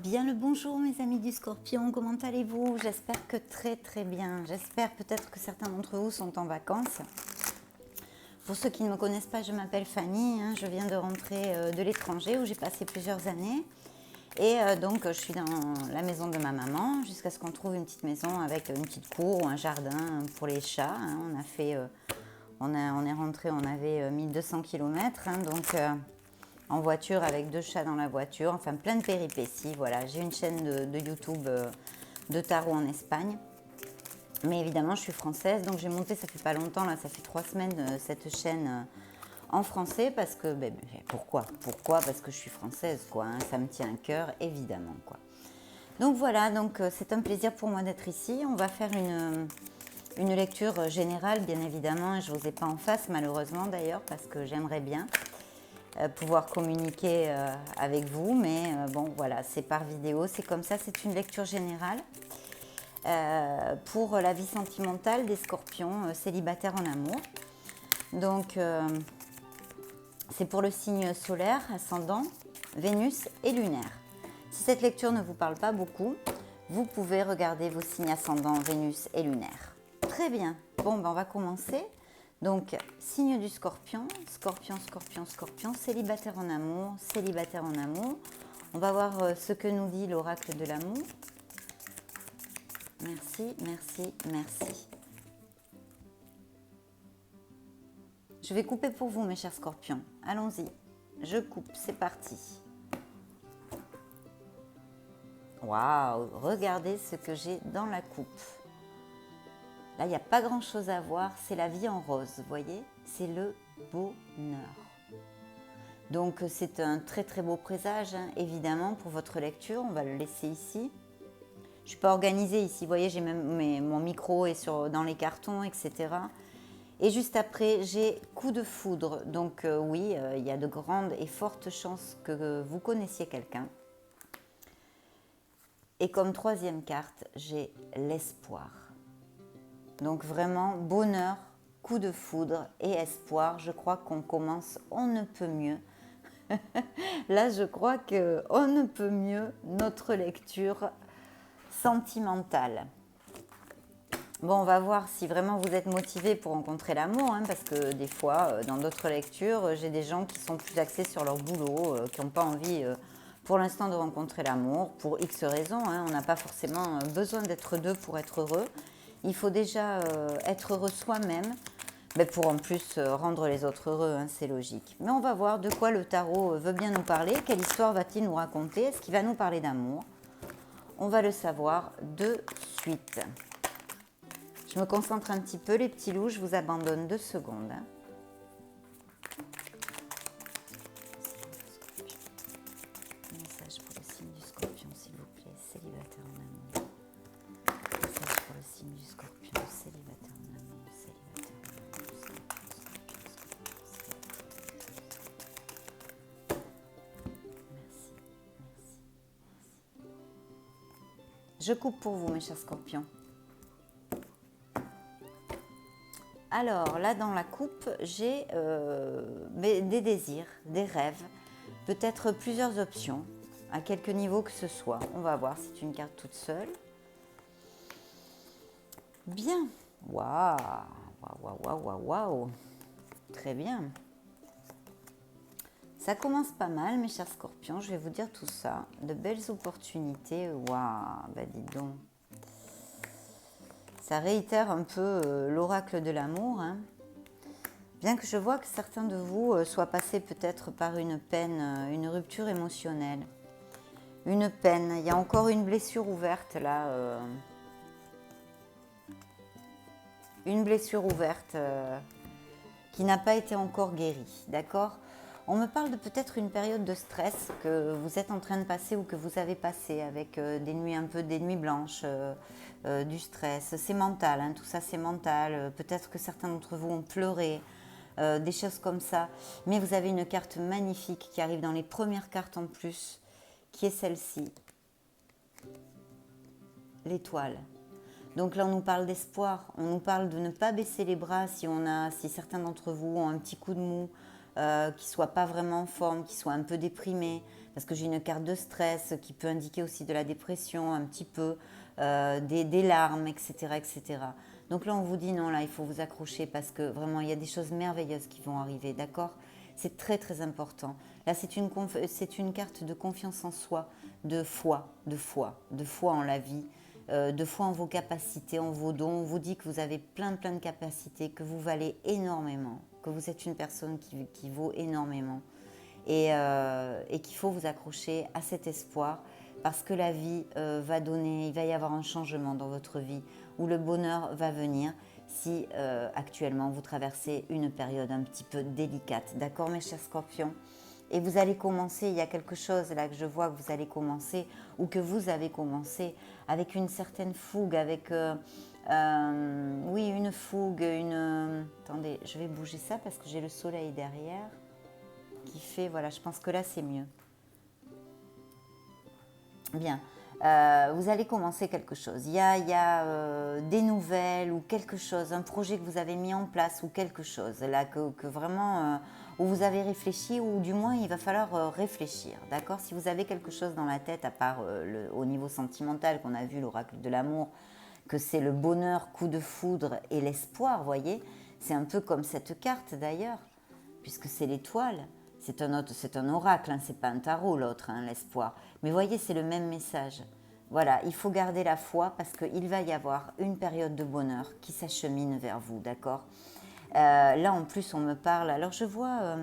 Bien le bonjour mes amis du Scorpion, comment allez-vous? J'espère que très bien. J'espère peut-être que certains d'entre vous sont en vacances. Pour ceux qui ne me connaissent pas, je m'appelle Fanny, je viens de rentrer de l'étranger où j'ai passé plusieurs années. Et donc je suis dans la maison de ma maman jusqu'à ce qu'on trouve une petite maison avec une petite cour ou un jardin pour les chats. On est rentré, on avait 1200 km, donc en voiture avec 2 chats dans la voiture, enfin plein de péripéties. Voilà, j'ai une chaîne de YouTube de tarot en Espagne. Mais évidemment, je suis française, donc j'ai monté, ça fait pas longtemps, là, ça fait 3 semaines, cette chaîne en français parce que, pourquoi? Parce que je suis française, quoi, ça me tient à cœur, évidemment, quoi. Donc voilà, c'est un plaisir pour moi d'être ici. On va faire une lecture générale, bien évidemment, et je vous ai pas en face, malheureusement d'ailleurs, parce que j'aimerais bien pouvoir communiquer avec vous, mais bon, voilà, c'est par vidéo, c'est comme ça, c'est une lecture générale. Pour la vie sentimentale des scorpions célibataires en amour. Donc, c'est pour le signe solaire, ascendant, Vénus et lunaire. Si cette lecture ne vous parle pas beaucoup, vous pouvez regarder vos signes ascendants, Vénus et lunaire. Très bien. Bon, on va commencer. Donc, signe du scorpion, scorpion, scorpion, scorpion, célibataire en amour, célibataire en amour. On va voir ce que nous dit l'oracle de l'amour. Merci, merci, merci. Je vais couper pour vous, mes chers scorpions. Allons-y. Je coupe, c'est parti. Waouh, regardez ce que j'ai dans la coupe. Là, il n'y a pas grand-chose à voir. C'est la vie en rose, vous voyez? C'est le bonheur. Donc, c'est un très beau présage, évidemment, pour votre lecture. On va le laisser ici. Je ne suis pas organisée ici, vous voyez, j'ai même mon micro est dans les cartons, etc. Et juste après, j'ai coup de foudre. Donc oui, il y a de grandes et fortes chances que vous connaissiez quelqu'un. Et comme troisième carte, j'ai l'espoir. Donc vraiment, bonheur, coup de foudre et espoir. Je crois qu'on commence, on ne peut mieux. Là, je crois qu'on ne peut mieux notre lecture sentimentale. Bon, on va voir si vraiment vous êtes motivé pour rencontrer l'amour, parce que des fois, dans d'autres lectures, j'ai des gens qui sont plus axés sur leur boulot, qui n'ont pas envie pour l'instant de rencontrer l'amour, pour X raisons. On n'a pas forcément besoin d'être deux pour être heureux. Il faut déjà être heureux soi-même, pour en plus rendre les autres heureux, c'est logique. Mais on va voir de quoi le tarot veut bien nous parler, quelle histoire va-t-il nous raconter, est-ce qu'il va nous parler d'amour? On va le savoir de suite. Je me concentre un petit peu, les petits loups, je vous abandonne 2 secondes. Message pour le signe du scorpion, s'il vous plaît, célibataire en amour. Message pour le signe du scorpion, célibataire en amour, célibataire en amour, Merci. Je coupe pour vous, mes chers scorpions. Alors là, dans la coupe, j'ai des désirs, des rêves, peut-être plusieurs options, à quelque niveau que ce soit. On va voir, c'est une carte toute seule. Bien. Waouh, waouh, waouh, waouh, waouh. Très bien. Ça commence pas mal, mes chers scorpions, je vais vous dire tout ça. De belles opportunités, waouh, dis donc. Ça réitère un peu l'oracle de l'amour. Bien que je vois que certains de vous soient passés peut-être par une peine, une rupture émotionnelle. Une peine. Il y a encore une blessure ouverte là. Une blessure ouverte qui n'a pas été encore guérie. D'accord ? On me parle de peut-être une période de stress que vous êtes en train de passer ou que vous avez passé avec des nuits blanches, du stress. C'est mental, tout ça c'est mental. Peut-être que certains d'entre vous ont pleuré, des choses comme ça. Mais vous avez une carte magnifique qui arrive dans les premières cartes en plus, qui est celle-ci. L'étoile. Donc là, on nous parle d'espoir. On nous parle de ne pas baisser les bras si certains d'entre vous ont un petit coup de mou, qui ne soient pas vraiment en forme, qui soient un peu déprimés. parce que j'ai une carte de stress qui peut indiquer aussi de la dépression un petit peu, des larmes, etc., etc. Donc là, on vous dit non, là, il faut vous accrocher parce que vraiment, il y a des choses merveilleuses qui vont arriver, d'accord? C'est très, très important. Là, c'est une carte de confiance en soi, de foi, de foi en la vie, de foi en vos capacités, en vos dons. On vous dit que vous avez plein, plein de capacités, que vous valez énormément, que vous êtes une personne qui vaut énormément et qu'il faut vous accrocher à cet espoir parce que la vie va donner, il va y avoir un changement dans votre vie où le bonheur va venir si actuellement vous traversez une période un petit peu délicate. D'accord mes chers scorpions? Et vous allez commencer, il y a quelque chose là que je vois que vous allez commencer ou que vous avez commencé avec une certaine fougue, avec oui une fougue, attendez, je vais bouger ça parce que j'ai le soleil derrière qui fait, voilà, je pense que là c'est mieux. Bien, vous allez commencer quelque chose. Il y a des nouvelles ou quelque chose, un projet que vous avez mis en place ou quelque chose là que vraiment où vous avez réfléchi ou du moins il va falloir réfléchir, d'accord? Si vous avez quelque chose dans la tête à part au niveau sentimental qu'on a vu l'oracle de l'amour, que c'est le bonheur, coup de foudre et l'espoir, voyez, c'est un peu comme cette carte d'ailleurs, puisque c'est l'étoile. C'est un oracle, hein, c'est pas un tarot l'autre, hein, l'espoir. Mais voyez, c'est le même message. Voilà, il faut garder la foi parce qu'il va y avoir une période de bonheur qui s'achemine vers vous, d'accord? Là, en plus, on me parle. Alors, je vois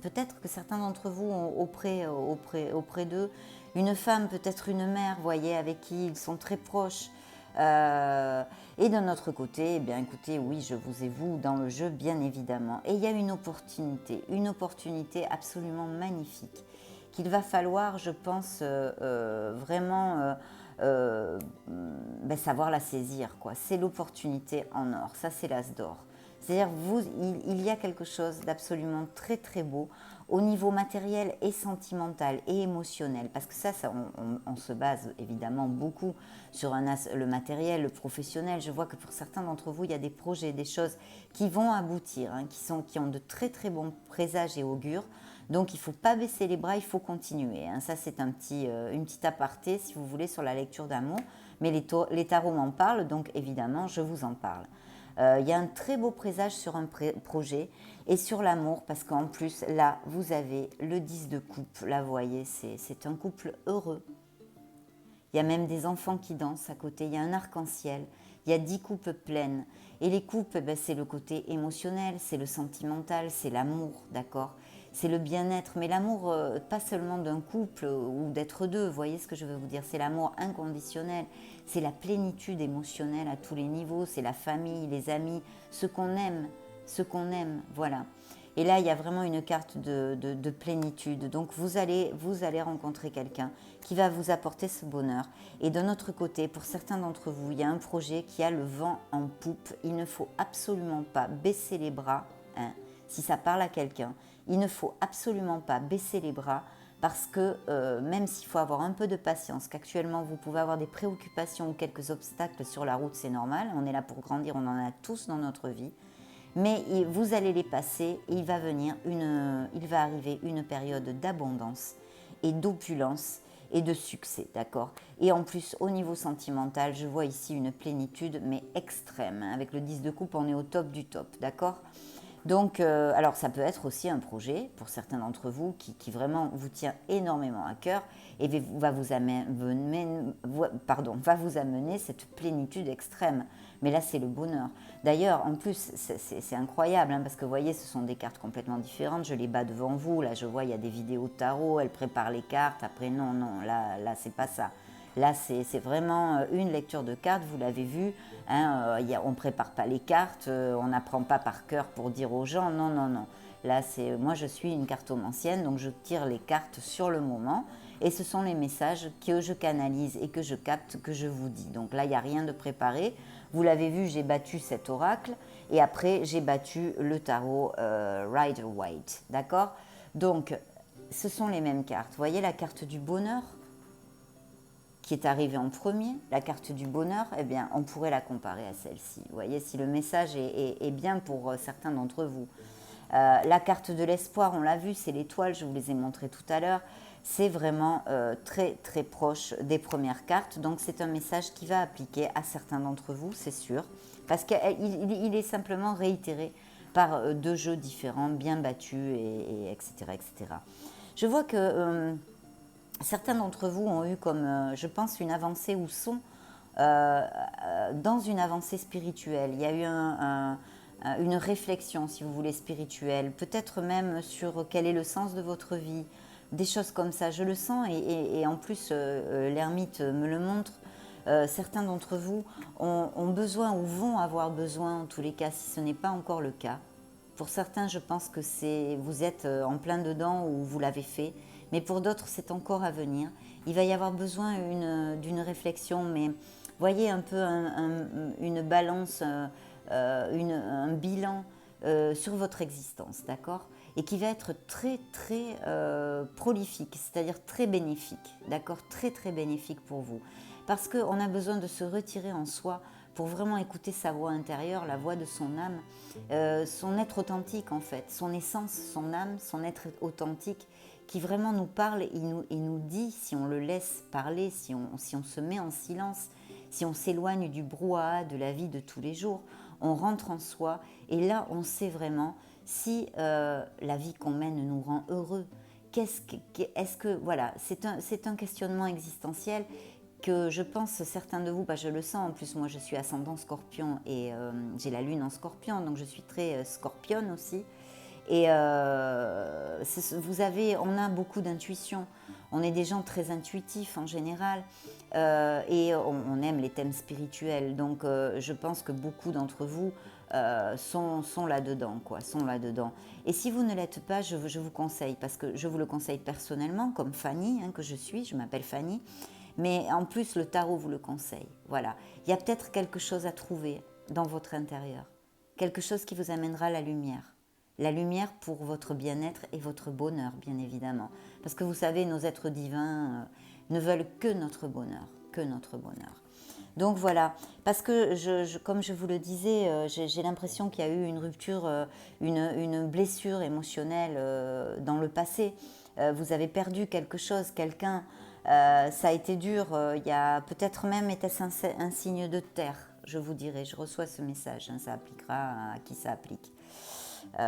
peut-être que certains d'entre vous ont auprès d'eux une femme, peut-être une mère, voyez, avec qui ils sont très proches. Et d'un autre côté, eh bien, écoutez, oui, je vous ai vous dans le jeu, bien évidemment. Et il y a une opportunité absolument magnifique qu'il va falloir, je pense, vraiment savoir la saisir, quoi. C'est l'opportunité en or, ça c'est l'as d'or. C'est-à-dire, il y a quelque chose d'absolument très très beau au niveau matériel et sentimental et émotionnel. Parce que ça on se base évidemment beaucoup sur le matériel, le professionnel. Je vois que pour certains d'entre vous, il y a des projets, des choses qui vont aboutir, hein, qui ont de très très bons présages et augures. Donc il ne faut pas baisser les bras, il faut continuer. Hein. Ça c'est une petite aparté si vous voulez sur la lecture d'amour. Mais les tarots m'en parlent, donc évidemment je vous en parle. Il y a un très beau présage sur un projet et sur l'amour parce qu'en plus là vous avez le 10 de coupe, là vous voyez c'est un couple heureux. Il y a même des enfants qui dansent à côté, il y a un arc-en-ciel, il y a 10 coupes pleines et les coupes c'est le côté émotionnel, c'est le sentimental, c'est l'amour, d'accord? C'est le bien-être, mais l'amour pas seulement d'un couple ou d'être deux, vous voyez ce que je veux vous dire, c'est l'amour inconditionnel, c'est la plénitude émotionnelle à tous les niveaux, c'est la famille, les amis, ce qu'on aime, voilà. Et là, il y a vraiment une carte de plénitude. Donc, vous allez rencontrer quelqu'un qui va vous apporter ce bonheur. Et d'un autre côté, pour certains d'entre vous, il y a un projet qui a le vent en poupe. Il ne faut absolument pas baisser les bras, hein, si ça parle à quelqu'un. Il ne faut absolument pas baisser les bras parce que même s'il faut avoir un peu de patience, qu'actuellement vous pouvez avoir des préoccupations ou quelques obstacles sur la route, c'est normal, on est là pour grandir, on en a tous dans notre vie, mais vous allez les passer et il va arriver une période d'abondance et d'opulence et de succès, d'accord? Et en plus, au niveau sentimental, je vois ici une plénitude, mais extrême. Avec le 10 de coupe, on est au top du top, d'accord? Donc, alors ça peut être aussi un projet pour certains d'entre vous qui vraiment vous tient énormément à cœur et va vous amener cette plénitude extrême. Mais là, c'est le bonheur. D'ailleurs, en plus, c'est incroyable hein, parce que vous voyez, ce sont des cartes complètement différentes. Je les bats devant vous. Là, je vois, il y a des vidéos de tarot. Elle prépare les cartes. Après, non, là, c'est pas ça. Là, c'est vraiment une lecture de cartes, vous l'avez vu, hein, on ne prépare pas les cartes, on n'apprend pas par cœur pour dire aux gens, non, non, non. Là, moi, je suis une cartomancienne, donc je tire les cartes sur le moment et ce sont les messages que je canalise et que je capte, que je vous dis. Donc là, il n'y a rien de préparé. Vous l'avez vu, j'ai battu cet oracle et après, j'ai battu le tarot Rider-Waite, d'accord? Donc, ce sont les mêmes cartes. Vous voyez la carte du bonheur qui est arrivée en premier, la carte du bonheur, eh bien, on pourrait la comparer à celle-ci. Vous voyez, si le message est bien pour certains d'entre vous. La carte de l'espoir, on l'a vu, c'est l'étoile, je vous les ai montrées tout à l'heure. c'est vraiment très très proche des premières cartes. Donc c'est un message qui va appliquer à certains d'entre vous, c'est sûr, parce qu'il est simplement réitéré par deux jeux différents, bien battus, et etc., etc. Je vois que certains d'entre vous ont eu comme, je pense, une avancée ou sont dans une avancée spirituelle. Il y a eu une réflexion, si vous voulez, spirituelle, peut-être même sur quel est le sens de votre vie, des choses comme ça. Je le sens et en plus, l'ermite me le montre. Certains d'entre vous ont besoin ou vont avoir besoin, en tous les cas, si ce n'est pas encore le cas. Pour certains, je pense que vous êtes en plein dedans ou vous l'avez fait, mais pour d'autres, c'est encore à venir. Il va y avoir besoin d'une réflexion, mais voyez un peu une balance, un bilan sur votre existence, d'accord? Et qui va être très très prolifique, c'est-à-dire très bénéfique, d'accord? Très très bénéfique pour vous. Parce qu'on a besoin de se retirer en soi pour vraiment écouter sa voix intérieure, la voix de son âme, son être authentique en fait, son essence, son âme, son être authentique qui vraiment nous parle et nous dit, si on le laisse parler, si on se met en silence, si on s'éloigne du brouhaha de la vie de tous les jours, on rentre en soi et là on sait vraiment si la vie qu'on mène nous rend heureux. Voilà, c'est un questionnement existentiel que je pense certains de vous, je le sens, en plus moi je suis ascendant scorpion et j'ai la lune en scorpion, donc je suis très scorpionne aussi. Et on a beaucoup d'intuition, on est des gens très intuitifs en général et on aime les thèmes spirituels, donc je pense que beaucoup d'entre vous sont là-dedans, sont là-dedans. Et si vous ne l'êtes pas, je vous conseille, parce que je vous le conseille personnellement, comme Fanny, que je m'appelle Fanny, mais en plus le tarot vous le conseille. Voilà, il y a peut-être quelque chose à trouver dans votre intérieur, quelque chose qui vous amènera la lumière pour votre bien-être et votre bonheur, bien évidemment. Parce que vous savez, nos êtres divins ne veulent que notre bonheur, que notre bonheur. Donc voilà, parce que comme je vous le disais, j'ai l'impression qu'il y a eu une rupture, une blessure émotionnelle dans le passé. Vous avez perdu quelque chose, quelqu'un, ça a été dur, il y a peut-être même était-ce un signe de terre, je vous dirai, je reçois ce message, ça appliquera à qui ça applique.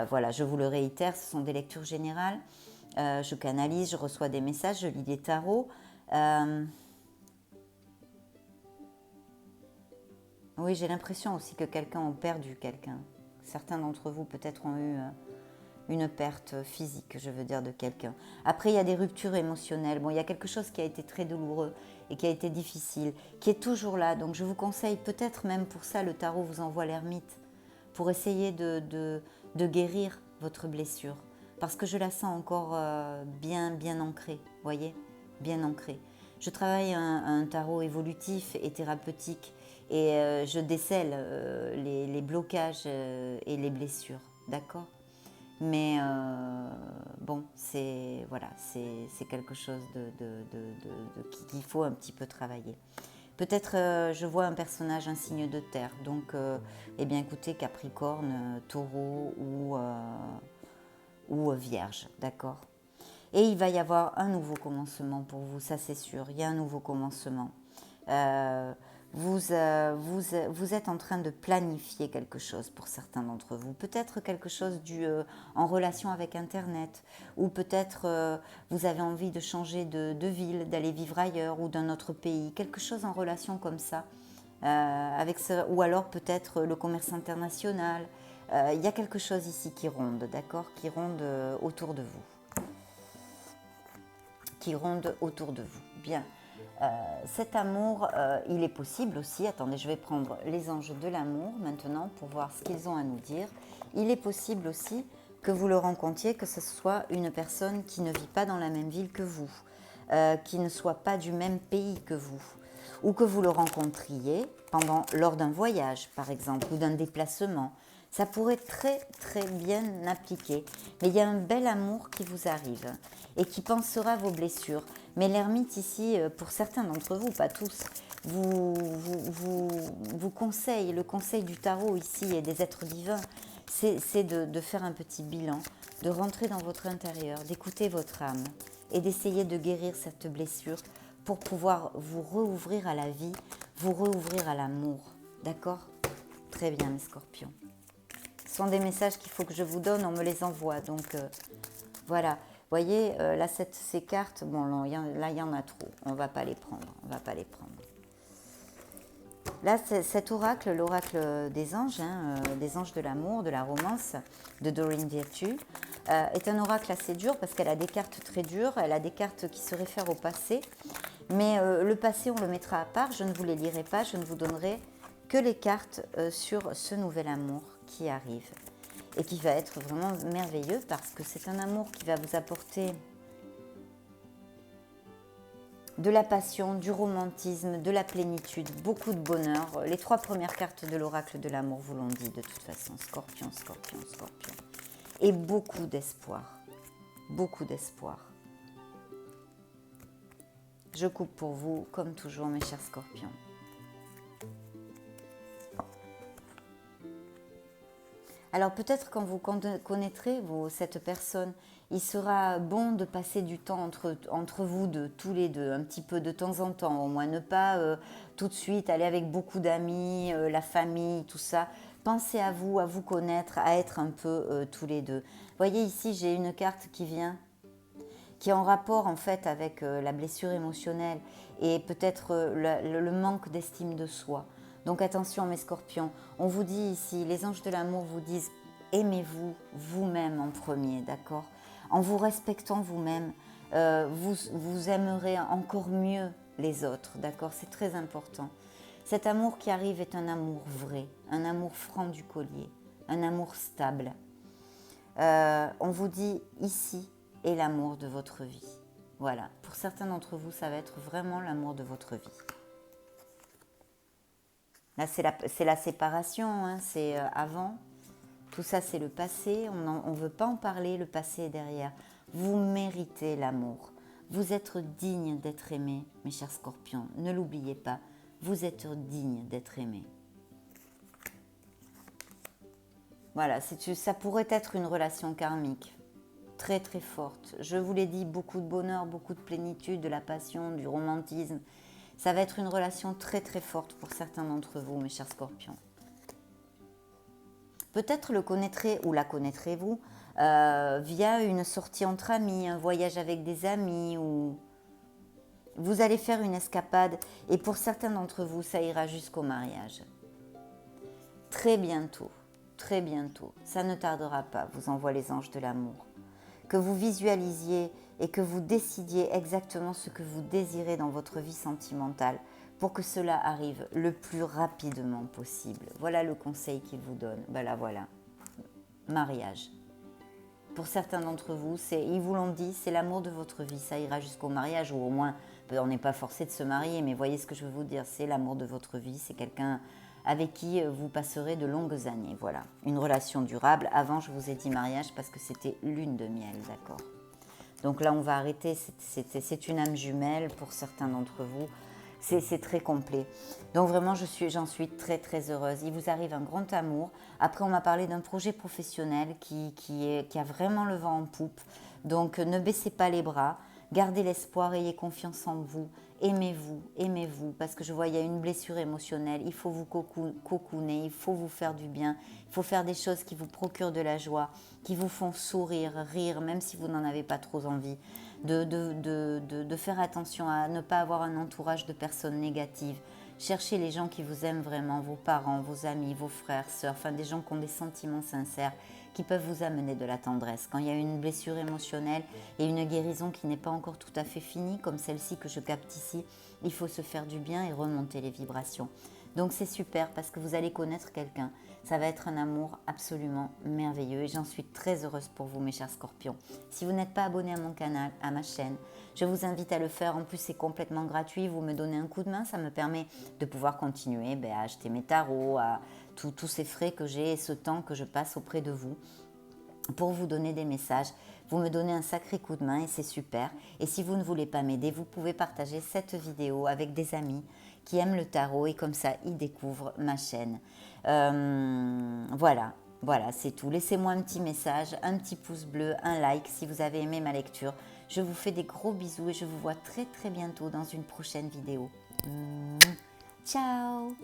Voilà, je vous le réitère, ce sont des lectures générales, je canalise, je reçois des messages, je lis des tarots. Oui, j'ai l'impression aussi que quelqu'un a perdu quelqu'un. Certains d'entre vous peut-être ont eu une perte physique, je veux dire, de quelqu'un. Après, il y a des ruptures émotionnelles. Bon, il y a quelque chose qui a été très douloureux et qui a été difficile, qui est toujours là. Donc, je vous conseille, peut-être même pour ça, le tarot vous envoie l'ermite, pour essayer de guérir votre blessure. Parce que je la sens encore bien ancrée, voyez, bien ancrée. Je travaille un tarot évolutif et thérapeutique et je décèle les blocages et les blessures, d'accord? Mais bon, c'est quelque chose qu'il faut un petit peu travailler. Peut-être je vois un personnage, un signe de terre, donc eh bien écoutez, Capricorne, Taureau ou Vierge, d'accord? Et il va y avoir un nouveau commencement pour vous, ça c'est sûr, il y a un nouveau commencement. Vous êtes en train de planifier quelque chose pour certains d'entre vous. Peut-être quelque chose en relation avec Internet, ou peut-être vous avez envie de changer de ville, d'aller vivre ailleurs ou d'un autre pays. Quelque chose en relation comme ça. Ou alors peut-être le commerce international. Il y a quelque chose ici qui ronde, d'accord? Qui ronde autour de vous. Bien. Cet amour, il est possible aussi, attendez, je vais prendre les anges de l'amour maintenant pour voir ce qu'ils ont à nous dire. Il est possible aussi que vous le rencontriez, que ce soit une personne qui ne vit pas dans la même ville que vous, qui ne soit pas du même pays que vous, ou que vous le rencontriez lors d'un voyage, par exemple, ou d'un déplacement. Ça pourrait très très bien appliquer. Mais il y a un bel amour qui vous arrive et qui pansera à vos blessures. Mais l'ermite ici, pour certains d'entre vous, pas tous, vous conseille, le conseil du tarot ici et des êtres divins, c'est de faire un petit bilan, de rentrer dans votre intérieur, d'écouter votre âme et d'essayer de guérir cette blessure pour pouvoir vous rouvrir à la vie, vous rouvrir à l'amour. D'accord? Très bien, mes scorpions. Ce sont des messages qu'il faut que je vous donne, on me les envoie. Donc, voilà. Vous voyez, là, ces cartes, bon, là, il y en a trop. On ne va pas les prendre. On va pas les prendre. Là, cet oracle, l'oracle des anges, des anges de l'amour, de la romance, de Doreen Virtue, est un oracle assez dur parce qu'elle a des cartes très dures, elle a des cartes qui se réfèrent au passé, mais le passé, on le mettra à part, je ne vous les lirai pas, je ne vous donnerai que les cartes sur ce nouvel amour qui arrive et qui va être vraiment merveilleux parce que c'est un amour qui va vous apporter de la passion, du romantisme, de la plénitude, beaucoup de bonheur. Les 3 premières cartes de l'oracle de l'amour vous l'ont dit de toute façon. Scorpion, scorpion, scorpion. Et beaucoup d'espoir. Beaucoup d'espoir. Je coupe pour vous, comme toujours, mes chers scorpions. Alors peut-être quand vous connaîtrez cette personne, il sera bon de passer du temps entre vous deux, tous les deux, un petit peu de temps en temps, au moins ne pas tout de suite aller avec beaucoup d'amis, la famille, tout ça. Pensez à vous connaître, à être un peu tous les deux. Vous voyez ici, j'ai une carte qui vient, qui est en rapport en fait avec la blessure émotionnelle et peut-être le manque d'estime de soi. Donc attention mes scorpions, on vous dit ici, les anges de l'amour vous disent aimez-vous vous-même en premier, d'accord? En vous respectant vous-même, vous aimerez encore mieux les autres, d'accord? C'est très important. Cet amour qui arrive est un amour vrai, un amour franc du collier, un amour stable. On vous dit ici est l'amour de votre vie. Voilà, pour certains d'entre vous, ça va être vraiment l'amour de votre vie. Là, c'est la séparation, hein, c'est avant. Tout ça, c'est le passé. On ne veut pas en parler, le passé est derrière. Vous méritez l'amour. Vous êtes digne d'être aimé, mes chers scorpions. Ne l'oubliez pas, vous êtes digne d'être aimé. Voilà, ça pourrait être une relation karmique. Très très forte. Je vous l'ai dit, beaucoup de bonheur, beaucoup de plénitude, de la passion, du romantisme. Ça va être une relation très très forte pour certains d'entre vous, mes chers scorpions. Peut-être le connaîtrez ou la connaîtrez-vous via une sortie entre amis, un voyage avec des amis, ou vous allez faire une escapade et pour certains d'entre vous, ça ira jusqu'au mariage. Très bientôt, ça ne tardera pas, vous envoie les anges de l'amour. Que vous visualisiez et que vous décidiez exactement ce que vous désirez dans votre vie sentimentale pour que cela arrive le plus rapidement possible. Voilà le conseil qu'il vous donne. Voilà. Mariage. Pour certains d'entre vous, ils vous l'ont dit, c'est l'amour de votre vie. Ça ira jusqu'au mariage ou au moins, on n'est pas forcé de se marier, mais voyez ce que je veux vous dire, c'est l'amour de votre vie. C'est quelqu'un avec qui vous passerez de longues années. Voilà, une relation durable. Avant, je vous ai dit mariage parce que c'était lune de miel, d'accord? Donc là, on va arrêter. C'est une âme jumelle pour certains d'entre vous. C'est très complet. Donc vraiment, j'en suis très très heureuse. Il vous arrive un grand amour. Après, on m'a parlé d'un projet professionnel qui a vraiment le vent en poupe. Donc ne baissez pas les bras. Gardez l'espoir, ayez confiance en vous. Aimez-vous, parce que je vois, il y a une blessure émotionnelle. Il faut vous cocooner, il faut vous faire du bien. Il faut faire des choses qui vous procurent de la joie, qui vous font sourire, rire, même si vous n'en avez pas trop envie. De faire attention à ne pas avoir un entourage de personnes négatives. Cherchez les gens qui vous aiment vraiment, vos parents, vos amis, vos frères, sœurs, enfin des gens qui ont des sentiments sincères, qui peuvent vous amener de la tendresse. Quand il y a une blessure émotionnelle et une guérison qui n'est pas encore tout à fait finie, comme celle-ci que je capte ici, il faut se faire du bien et remonter les vibrations. Donc c'est super parce que vous allez connaître quelqu'un. Ça va être un amour absolument merveilleux et j'en suis très heureuse pour vous, mes chers scorpions. Si vous n'êtes pas abonné à mon canal, à ma chaîne, je vous invite à le faire. En plus, c'est complètement gratuit. Vous me donnez un coup de main, ça me permet de pouvoir continuer à acheter mes tarots, à tous ces frais que j'ai et ce temps que je passe auprès de vous pour vous donner des messages. Vous me donnez un sacré coup de main et c'est super. Et si vous ne voulez pas m'aider, vous pouvez partager cette vidéo avec des amis qui aiment le tarot et comme ça, ils découvrent ma chaîne. Voilà. Voilà, c'est tout. Laissez-moi un petit message, un petit pouce bleu, un like si vous avez aimé ma lecture. Je vous fais des gros bisous et je vous vois très très bientôt dans une prochaine vidéo. Ciao.